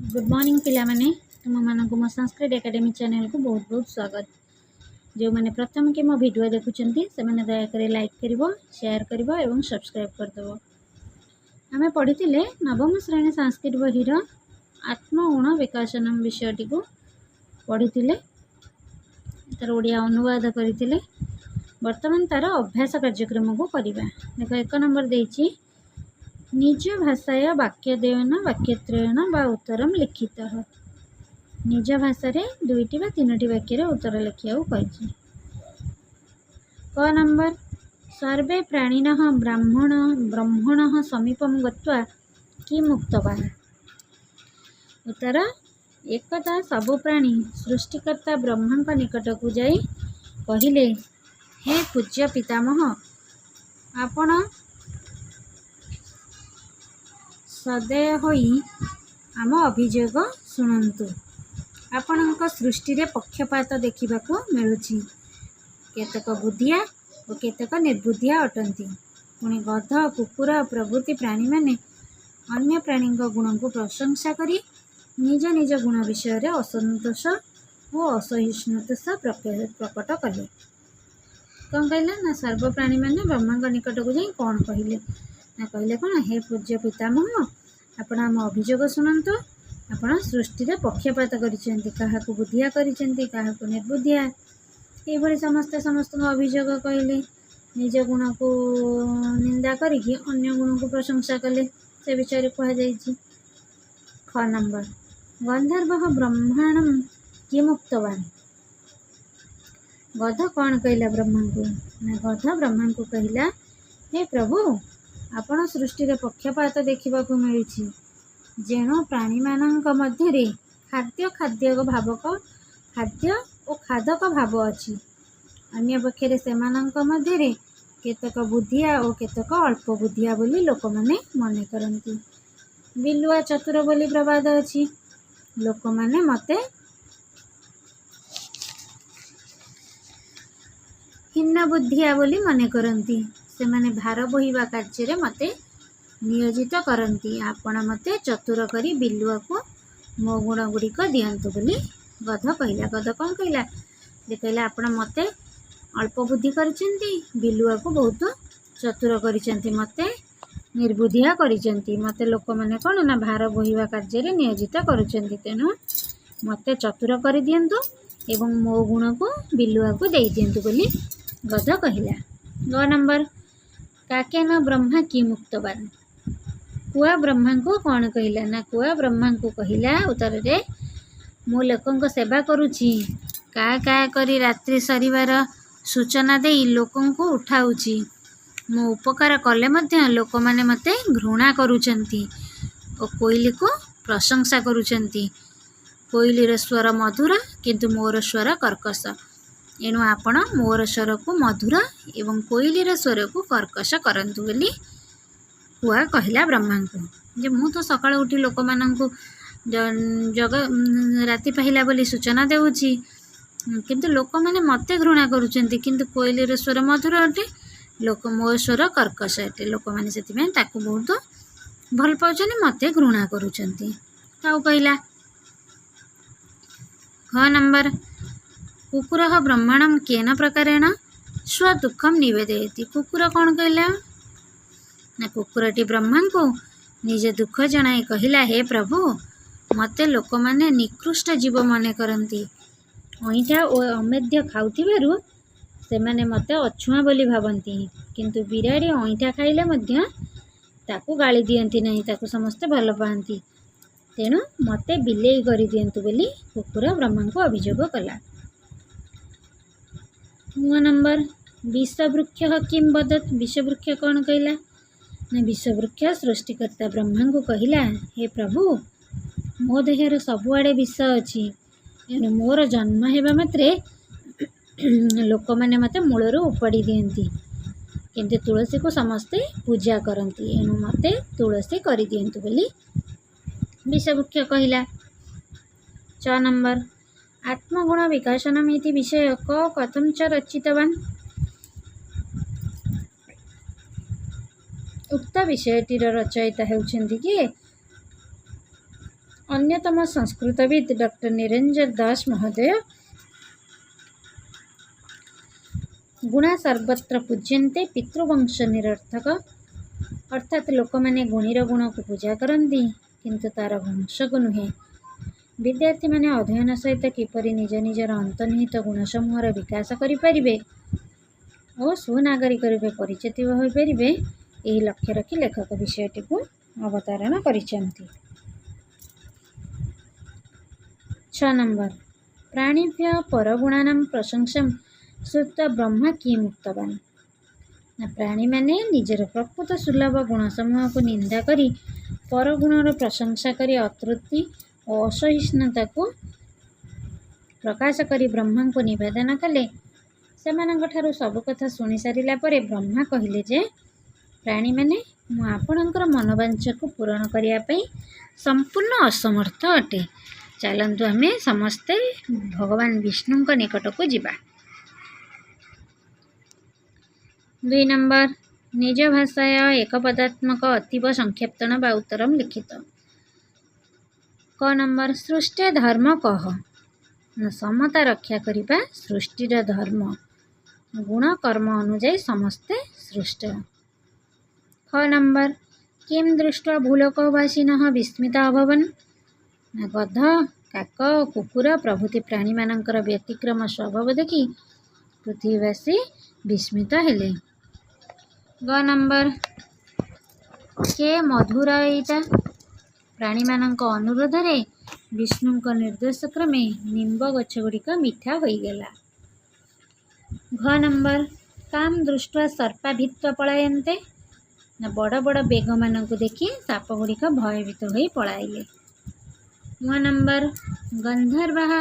Good morning पिला माने तुम मानक मो संस्कृत एकेडमी चैनल को बहुत बहुत स्वागत। जो मैंने प्रथम के मो वीडियो देखुंटे से मैंने दयाकर लाइक करिवो शेयर करिवो एवं सब्सक्राइब करदेव। आम पढ़ी नवम श्रेणी संस्कृत बहिर आत्मगुण विकासनम विषयटी को पढ़ी तार ओडिया अनुवाद करते। वर्तमान तार अभ्यास कार्यक्रम को करवा। देख एक नंबर देछि निज भाषाया वाक्यदेयन वाक्यत्रयन बा उत्तरम लिखित। निज भाषा रे दुईटी बा तीनोटी वाक्य उत्तर लिखिया कही। क नंबर सर्वे प्राणिनः ब्रह्मणः समीपम गत्वा कि मुक्तवान्। उत्तर एकदा सबु प्राणी सृष्टिकर्ता ब्रह्मा का निकट को जाई कहिले, हे पूज्य पितामह, आपण सदय होई आम अभियोग शुणु। आपणक सृष्टि रे पक्षपात देखा मिलुछि। केतक बुद्धिया और केतक निर्बुद्धिया अटंती। पुणी गध कुकुर प्रभृति प्राणी माने अन्य प्राणी गुण को प्रशंसा करी निज निज गुण विषय रे असंतोष और असहिष्णुता प्रकट कले। कौन कहला ना सर्व प्राणी माने ब्रह्मा निकट को जाई कौन कहले ना कहले कौन, हे पूज्य पितामह, आपण आम अभियोग शुणु। आपण सृष्टि रे पक्षपात करिसेंती, काहाकू बुद्धिया करिसेंती, काहाकू निर्बुद्धिया, ये समस्ते समस्त अभियोग कहले। निज गुण को निंदा करिकी अन्य गुण को प्रशंसा कले, से विषय कह जाइछि। ख नंबर गंधर्व ब्रह्मांडम कि मुक्तवान। गध कौन कहला ब्रह्मा को ना गध ब्रह्मा को कहला, हे प्रभु, आपण सृष्टि रे पक्षपात देखा मिली। जेणु प्राणी मानक मध्य खाद्य खाद्य भावक खाद्य और खादक भाव अच्छी। अन्य पक्षे से मध्य केतक बुद्धिया और केतक अल्प बुद्धिया बोली लोक माने मन करती। बिलुआ चतुर बोली प्रवाद अच्छी। लोक माने मते हीन बुद्धिया बोली मन करती। से माने भार बोहिबा कार्य मते नियोजित करती। आपण मते चतुर करी बिलुआ को मो गुण गुड़िक दियंतु बोली गध कहला। गध कौन कहला जे कहला, आपण मते अल्प बुद्धि करिसेंती, बिलुआ को बहुत चतुर करिसेंती, मते निर्बुद्धिया करिसेंती। मते लोक माने कौन ना भार बोहिबा कार्य रे नियोजित करुसेंती। तेणु मते चतुर करि दियंतु एवं मो गुण को बिलुआ को देई दियंतु बोली गध कहला। ग नंबर काकेन ब्रह्मा कि मुक्तवान। कुआ ब्रह्मा को कौन कहला ना कुआ ब्रह्मा को कहला उत्तर रे, मु लोकों सेवा करुछि, का करी रात्रि सरिवार सूचना देई लोकों को उठाउछि। मो उपकार कले मध्य लोक माने मते घृणा करुचंती और कोइली को प्रशंसा करुचंती। कोइलीर स्वर मधुर किंतु मोर स्वर कर्कश। एणु आपण मोर स्वर को मधुर एवं कोइलीर स्वर को कर्कश करंतु बोली कुआ कहला ब्रह्मा को। जे मु तो सकाळ उठी लोक माननकु जग राति पाहिला बोली सूचना देउछि, किंतु लोक माने मते घृणा करुचंती। किंतु कोइलीर स्वर मधुर अटे, लोक मोर स्वर कर्कश अटे। लोक माने सेति में ताकु बहुत भल पाउछनी, मते घृणा करुचंती। ताऊ कहला। ख नंबर कुकुर ब्रह्मांडम केन प्रकारेण स्व दुखम निवेदयति। कुकुर कौन कहला ना कुकुरटी ब्रह्मा को निज दुख जनाई कहला, हे प्रभु, मते लोक माने निकृष्ट जीव मन करती। अईठा और अमेध्य खाउथिबारु से माने मते अछुआ बोली भावती। किंतु बिराड़ी अईठा खाइले मध्य ताकू गाली दियंती नहीं, ताकू समस्ते भल पाती। तेणु मते बिलेई करि दियंतु बोली कुकुर ब्रह्मा को अभियोग कला। नंबर विषवृक्ष किम वदत। विषवृक्ष कौन कहला ना विषवृक्ष सृष्टिकर्ता ब्रह्मा को कहला, हे प्रभु, मो देहर सबुआड़े विष अच्छी। एणु मोर जन्म हेबा मात्रे लोक माने मते मूलरू उपाड़ी दियंती, किंतु तुलसी को समस्ते पूजा करती। एणु मते तुलसी करि दियंतु बोली विषवृक्ष कहला। च नंबर आत्मगुण विकासनमिति विषय कथम च रचितवान। उक्त विषयटीर रचयिता हेउछन्ति कि अन्यतम संस्कृतविद डॉक्टर निरंजन दास महोदय गुणा सर्वत्र पूज्यन्ते पितृवंश निरर्थक अर्थात लोक मैंने गुणीर गुण को पूजा करती किंतु तार वंश को नुहे। विद्यार्थी मैंने अध्ययन सहित किपरि निज निजर अंतर्निहित गुणसमूहर विकास करें और सुनागरिक रूपे परिचित होइपरिबे एही लक्ष्य रखी लेखक विषयटी को अवतारण करिसेंती। 6 नंबर प्राणीभ्य परगुणानां प्रशंसा श्रुत्वा ब्रह्मा किम उक्तवान्। प्राणी मैंने निजर प्रकृत सुलभ गुण समूह को निंदा करी परगुणर प्रशंसा करी अतृप्ति और असहिष्णुता को प्रकाश करी ब्रह्मा को निवेदन कले। सेमानंकठारु सब कथा शुणी सारिला परे ब्रह्मा कहिले जे प्राणी मैंने मु आपणकर मनोवांछा को पूरण करिया पई संपूर्ण असमर्थ अटे। चलंतु आमे समस्ते भगवान विष्णु को निकट को जिबा। 2 नंबर निज भाषाया एक पदात्मक अतीव संक्षेपण बा उत्तरम लिखित। क नंबर सृष्टि धर्म कह समता रक्षा करिबा सृष्टिर धर्म गुण कर्म अनुଯାयी समस्ते सृष्ट। ख नंबर किम दृष्ट्वा भूलोकवासिनः विस्मिता अभवन्। गध काक कुकुर प्रभृति प्राणी मानकर व्यतिक्रम स्वभाव देखि पृथ्वीवासी विस्मित हेले। ग नंबर के मधुराईता प्राणी मानक अनुरोध रे विष्णु निर्देश क्रमे निम्ब गछ गुड़िक मिठा हो गला। घ नंबर काम दृष्ट्वा सर्पा भित्व पलायन्ते बड़ बड़ बेग मान को देखि साप गुड़िक भयभीत हो पलाइले। ग नंबर गंधर्वा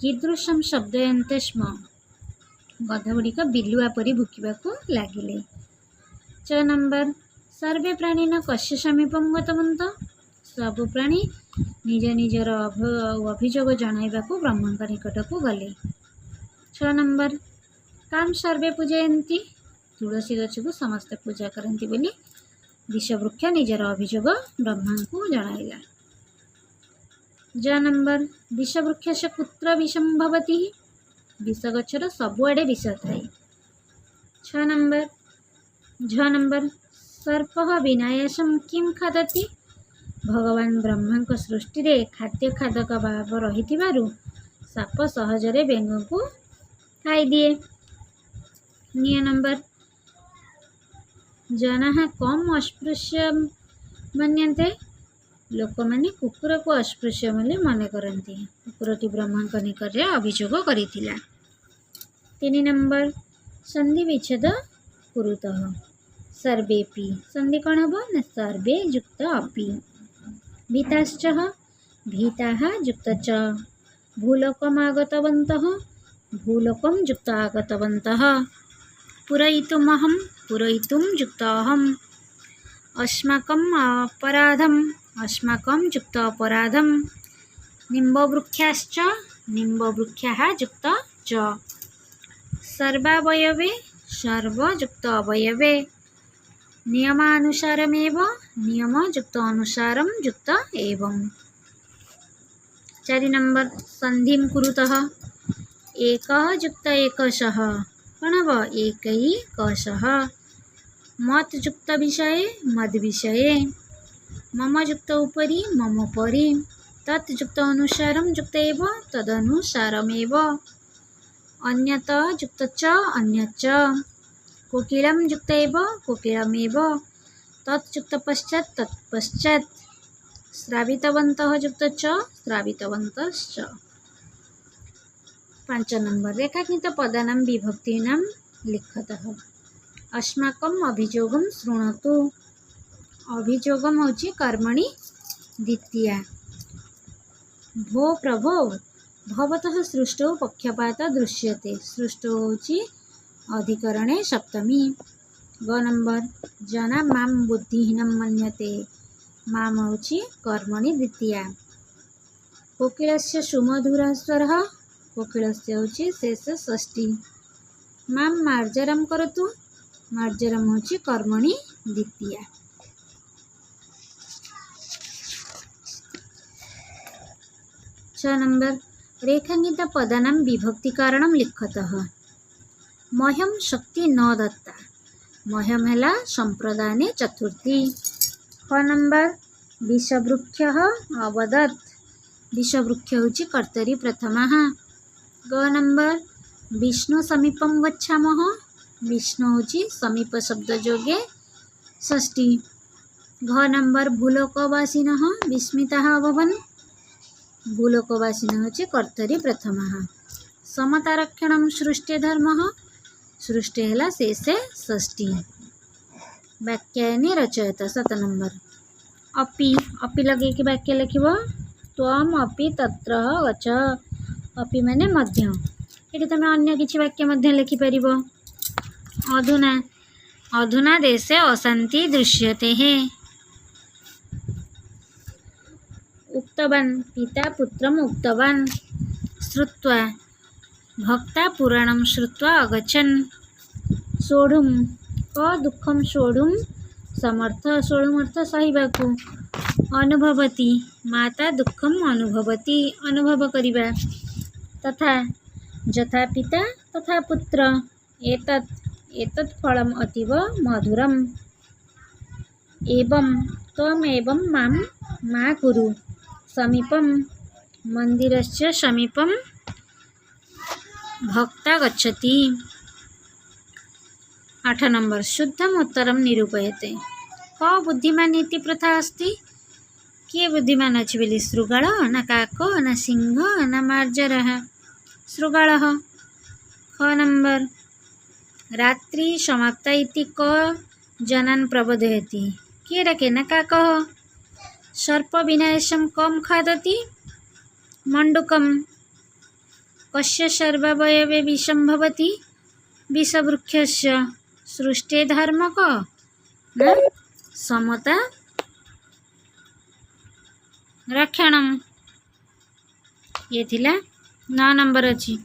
कीदृशम शब्दयन्ते स्म गध गुड़िक बिलुआ परी भुकिबाकू लागिले। च नंबर सर्वे प्राणीन कस्य समीपम गतवन्त सबु प्राणी निज निजर अभियोग जणाइबाकू ब्रह्मा निकट को गले। 6 नंबर काम सर्वे पूजयन्ति तुलसी गछ को समस्त पूजा करती बोली विषवृक्ष निजर अभियोग ब्रह्मा को जणाइला। ज नंबर विषवृक्ष से कुत्र विषम भवति विष गछर सबुआड़े विष थाए। 6 नंबर झ नंबर सर्प विनायसम किम खादति भगवान ब्रह्मा को सृष्टि रे खाद्य खादक भाव रही साप सहजरे बेंग को खाई दिए। निय नंबर जना कम अस्पृश्य मन्यन्ते लोक मैंने कुकुर को अस्पृश्य बोली मन करती कुकुरटी ब्रह्मा निकट अभियोग करिथिला। 3 नंबर संधि विच्छेद कुरुतः सर्वेपि संधि कौन हम ना सर्वे युक्त अपि भीताश्च भीताः युक्त च भूलोकमागतवन्तः भूलोकं युक्त आगतवन्तः पूरयितुमहं पूरयितुं युक्त अहम् अस्माकम् अपराधम् अस्माकं युक्त अपराधम् निम्बवृक्षाश्च निम्बवृक्षाः युक्त च सर्वावयवे सर्वयुक्त अवयवे नियमानुसारमेव नियमयुक्त अनुसारं युक्त एवं। 4 नंबर संधिं कुरुतः एकः युक्त एकशः प्रणव एकैकशः मत युक्त विषये मद विषये मम युक्त उपरि मम उपरि तत् युक्त अनुसारं युक्त एव तदनुसारमेव अन्यत युक्त च अन्यच्च कोकिलं युक्त एव कोकिलमेव तत् युक्त पश्चात् तत्पश्चात् श्रावितवन्तः युक्त च श्रावितवन्तश्च। 5 नंबर रेखांकित पदानां विभक्तीनां लिखतः अस्माकम् अभियोगं शृणोतु अभियोगं होची कर्मणि द्वितीया भो प्रभो भवतः सृष्टौ पक्षपात दृश्यते सृष्टौ होची अधिकरणे सप्तमी। ग नंबर जना माम बुद्धिहीनं मन्यते माम होची कर्मणि द्वितीया कोकिलस्य सुमधुरः स्वरः कोकिलस्य होची शेष षष्ठी माम मार्जरं करोतु मार्जरं होची कर्मणि द्वितीया। 6 नंबर रेखांकित पदानां विभक्तिकारणं लिखतः। मह्यं शक्ति न दत्ता, मह्यम है संप्रदाने चतुर्थी। 6 नंबर विषवृक्षः अवदत्, विषवृक्ष होची कर्तरी प्रथमा। 6 नंबर विष्णु समीपम गच्छामः, विष्णु होची समीप शब्द जोगे षष्ठी। 6 नंबर भूलोकवासिनः विस्मिताः अभवन्, भूलोकवासिनः होची कर्तरी प्रथमा। समतारक्षणं सृष्टे धर्मः, सृष्टि है शेषे षष्ठी। वाक्यानि रचयत 7 नंबर अपि, अपि लगे कि वाक्य लिखिब त्वम अपि तत्र गच्छ, अपि माने मध्य। ये तुम अन्य किछि वाक्य मध्य लिखिपर। अधुना, अधुना देशे अशांति दृश्यते है। उक्तवान्, पिता पुत्रम् उक्तवान्। श्रुत्वा, भक्ता पुराणं श्रुत्वा अगच्छन्। सोढुं, क दुःखं सोढुं समर्थ, सोढुं अर्थ सहिबाकु। अनुभवति, माता दुःखम अनुभवति, अनुभव करिबा। तथा, यथा पिता तथा पुत्र। एतत्, एतत् फलम् अतीव मधुरम्। एवं, त्वम् एवं मां मा कुरु। समीपं, मन्दिरस्य समीपं भक्ता गच्छति। 8 नंबर शुद्धम् उत्तरं निरूपयते। क बुद्धिमान इति प्रथा अस्ति, किए बुद्धिमान अच्छी बोली शृगाल ना काक ना सिंह ना मार्जरः, शृगालः। 6 नंबर रात्रि समाप्ता इति क जनान् प्रबोधयति, किए डाके ना काकः। सर्प विनाशं कं खादति, मण्डूकम्। कस्य सर्वावयवे विषं भवति, विषवृक्षस्य। सृष्टे धर्म क ना समता रक्षणम। ये थिला 9 नंबर अच्छी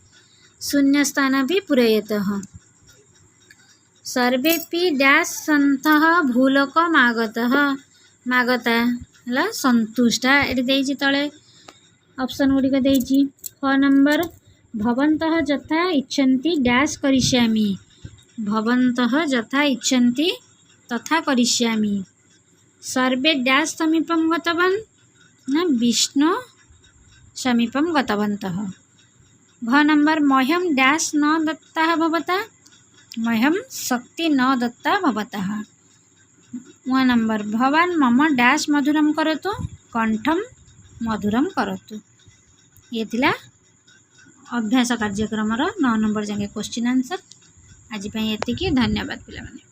शून्य स्थान भी पूरयतः। सर्वेपि डैश सन्तः भूलोकम् आगतः, मागता है संतुष्टा। ये देइछि तले ऑप्शन गुड़िक देइछि। 6 नंबर भवन्तः यथा इच्छन्ति डैश करिष्यामि, भवन्तः यथा इच्छन्ति तथा करिष्यामि। सर्वे डैश समीपं गतवान् ना विष्णु समीपं गतवन्तः। 6 नंबर मह्यं डैश न दत्ता भवता, मह्यं शक्ति न दत्ता भवतः। 1 नंबर भवान् मम डैश मधुरं करोतु, कंठं मधुरं करोतु। ये थिला अभ्यास कार्यक्रम 9 नंबर जाके क्वेश्चन आंसर। आज एतिकी, धन्यवाद पिलामाने।